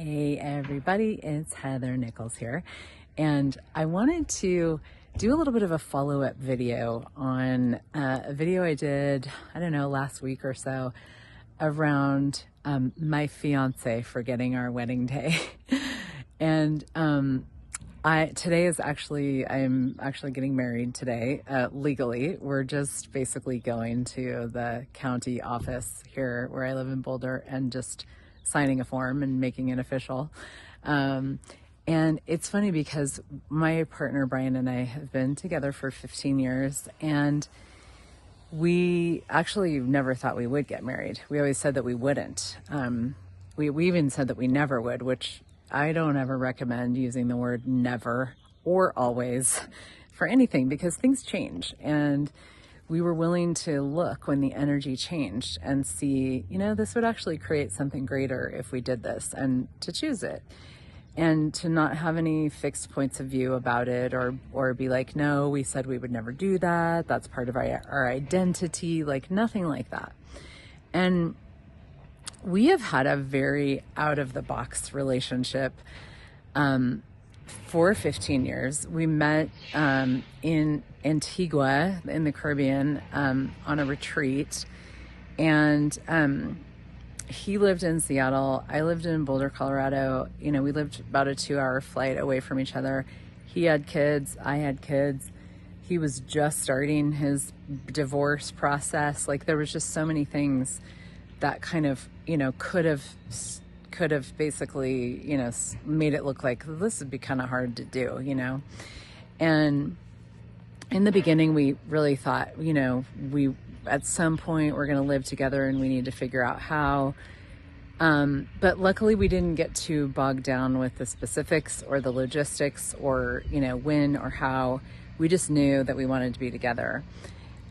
Hey everybody, it's Heather Nichols here, and I wanted to do a little bit of a follow-up video on a video I did, I don't know, last week or so around my fiance forgetting our wedding day. And today is I'm actually getting married today, legally. We're just basically going to the county office here where I live in Boulder and just signing a form and making it official. And it's funny because my partner Brian and I have been together for 15 years, and we actually never thought we would get married. We always said that we wouldn't. We even said that we never would, which I don't ever recommend using the word never or always for anything, because things change. And we were willing to look when the energy changed and see, this would actually create something greater if we did this, and to choose it. And to not have any fixed points of view about it, or be like, no, we said we would never do that. That's part of our identity, like nothing like that. And we have had a very out of the box relationship for 15 years. We met in Antigua in the Caribbean on a retreat, and he lived in Seattle. I lived in Boulder, Colorado. We lived about a 2-hour flight away from each other. He had kids, I had kids. He was just starting his divorce process. Like, there was just so many things that kind of, could have basically, made it look like this would be kind of hard to do, And in the beginning, we really thought, we at some point we're going to live together and we need to figure out how. But luckily we didn't get too bogged down with the specifics or the logistics or, when or how. We just knew that we wanted to be together.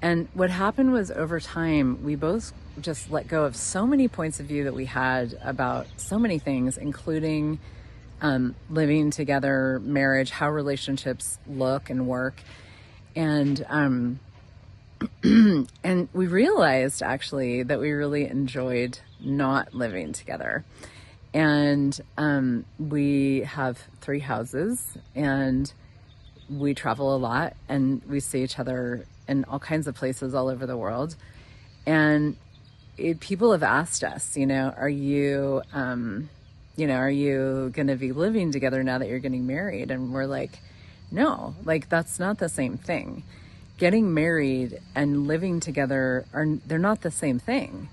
And what happened was, over time, we both just let go of so many points of view that we had about so many things, including living together, marriage, how relationships look and work. And and we realized actually that we really enjoyed not living together. And we have 3 houses, and we travel a lot, and we see each other in all kinds of places all over the world. And people have asked us, are you going to be living together now that you're getting married? And we're like, no, that's not the same thing. Getting married and living together they're not the same thing.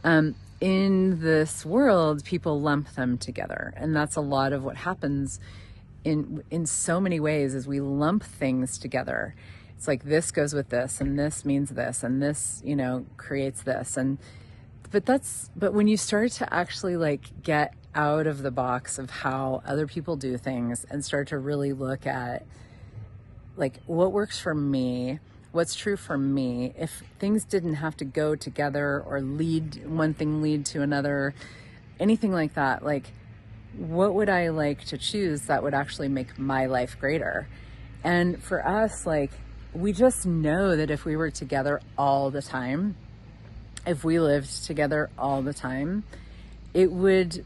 In this world, people lump them together, and that's a lot of what happens in so many ways, is we lump things together. It's like, this goes with this, and this means this, and this, creates this. But when you start to actually get out of the box of how other people do things and start to really look at what works for me, what's true for me, if things didn't have to go together or one thing lead to another, anything like that, what would I like to choose that would actually make my life greater? And for us, we just know that if we were together all the time, if we lived together all the time, it wouldn't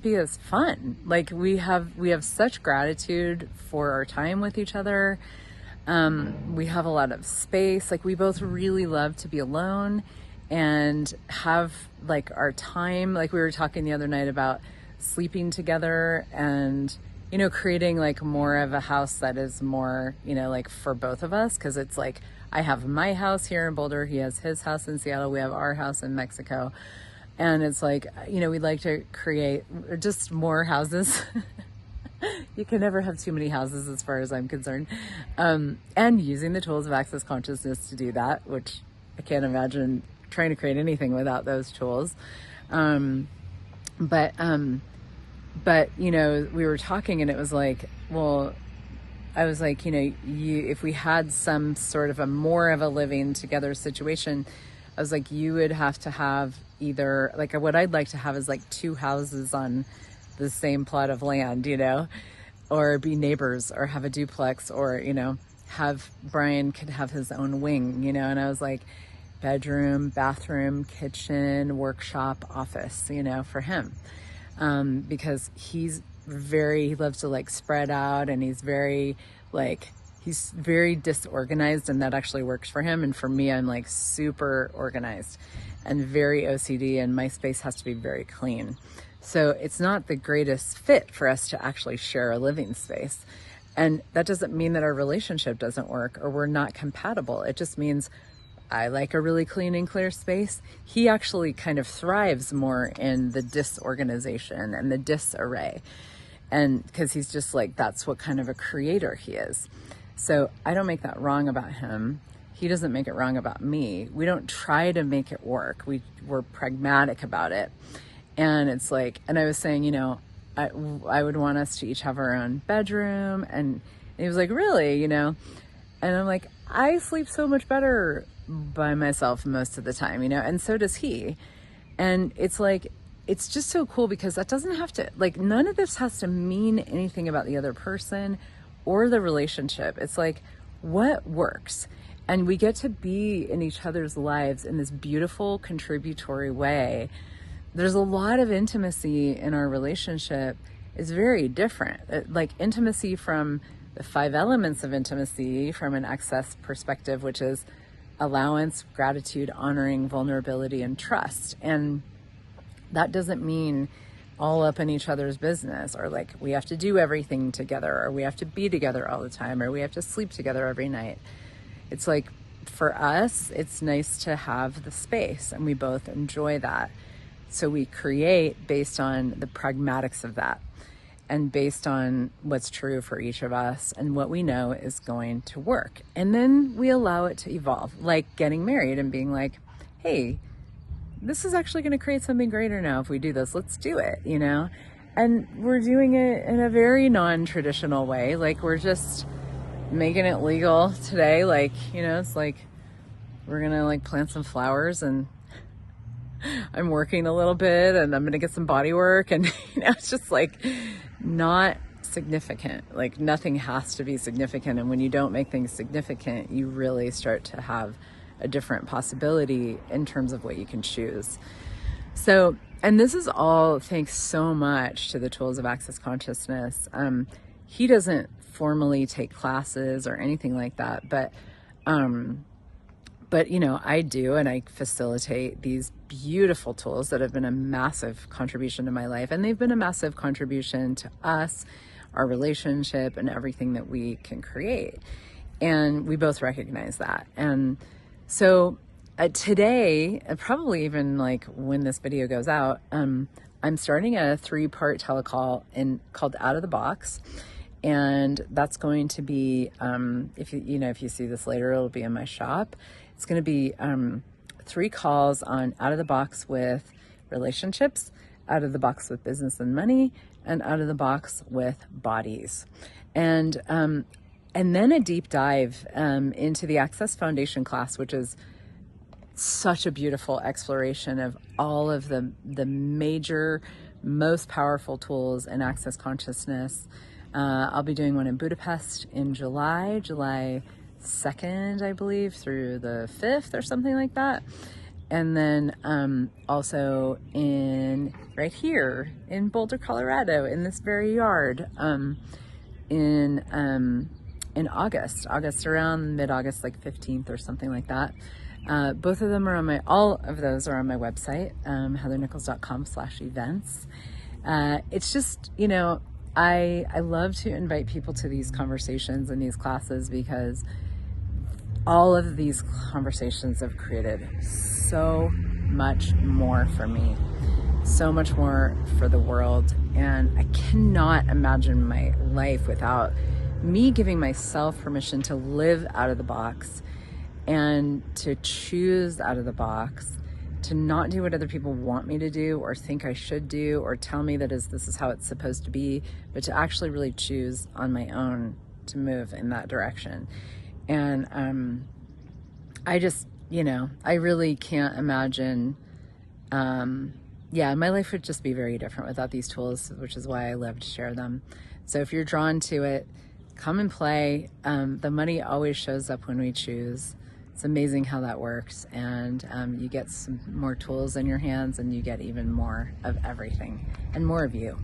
be as fun. We have such gratitude for our time with each other. We have a lot of space. We both really love to be alone and have our time. We were talking the other night about sleeping together and, creating more of a house that is more, for both of us. 'Cause it's I have my house here in Boulder. He has his house in Seattle. We have our house in Mexico. And it's we'd like to create just more houses. You can never have too many houses as far as I'm concerned. And using the tools of Access Consciousness to do that, which I can't imagine trying to create anything without those tools. But we were talking, and it was I was if we had some sort of more of a living together situation, I was you would have to have either what I'd like to have is 2 houses on the same plot of land, or be neighbors, or have a duplex, or, have Brian could have his own wing, and I was bedroom, bathroom, kitchen, workshop, office, for him. because he loves to like spread out, and he's very disorganized, and that actually works for him. And for me, I'm like super organized and very OCD, and my space has to be very clean. So it's not the greatest fit for us to actually share a living space. And that doesn't mean that our relationship doesn't work or we're not compatible. It just means I like a really clean and clear space. He actually kind of thrives more in the disorganization and the disarray. And because he's just like, that's what kind of a creator he is. So I don't make that wrong about him. He doesn't make it wrong about me. We don't try to make it work. We're pragmatic about it. And it's like, and I was saying, you know, I would want us to each have our own bedroom. And he was like, really, you know? And I'm like, I sleep so much better by myself most of the time, you know? And so does he. And it's like, it's just so cool because that doesn't have to, like, none of this has to mean anything about the other person or the relationship. It's like, what works? And we get to be in each other's lives in this beautiful, contributory way. There's a lot of intimacy in our relationship. It's very different. Like intimacy from the 5 elements of intimacy from an Access perspective, which is allowance, gratitude, honoring, vulnerability, and trust. And that doesn't mean all up in each other's business, or like we have to do everything together, or we have to be together all the time, or we have to sleep together every night. It's like, for us, it's nice to have the space, and we both enjoy that. So we create based on the pragmatics of that, and based on what's true for each of us and what we know is going to work. And then we allow it to evolve, like getting married and being like, hey, this is actually going to create something greater now. If we do this, let's do it, you know? And we're doing it in a very non-traditional way. Like, we're just making it legal today. Like, you know, it's like, we're going to like plant some flowers, and I'm working a little bit, and I'm going to get some body work. And, you know, it's just like not significant. Like, nothing has to be significant. And when you don't make things significant, you really start to have a different possibility in terms of what you can choose. So, and this is all thanks so much to the tools of Access Consciousness. He doesn't formally take classes or anything like that, but you know, I do, and I facilitate these beautiful tools that have been a massive contribution to my life, and they've been a massive contribution to us, our relationship, and everything that we can create. And we both recognize that. And so today, probably even like when this video goes out, I'm starting a 3-part telecall called Out of the Box. And that's going to be, if you see this later, it'll be in my shop. It's going to be 3 calls on out of the box with relationships, out of the box with business and money, and out of the box with bodies. And then a deep dive into the Access Foundation class, which is such a beautiful exploration of all of the major, most powerful tools in Access Consciousness. I'll be doing one in Budapest in July 2nd, I believe, through the 5th or something like that. And then also right here in Boulder, Colorado, in this very yard, in August around mid-August, like 15th or something like that. Both of them are all of those are on my website, heathernichols.com/events. It's just, you know, I love to invite people to these conversations and these classes because all of these conversations have created so much more for me, so much more for the world. And I cannot imagine my life without me giving myself permission to live out of the box and to choose out of the box, to not do what other people want me to do or think I should do or tell me that this is how it's supposed to be, but to actually really choose on my own to move in that direction. And I just, you know, I really can't imagine, my life would just be very different without these tools, which is why I love to share them. So if you're drawn to it, come and play. The money always shows up when we choose. It's amazing how that works, and you get some more tools in your hands, and you get even more of everything and more of you.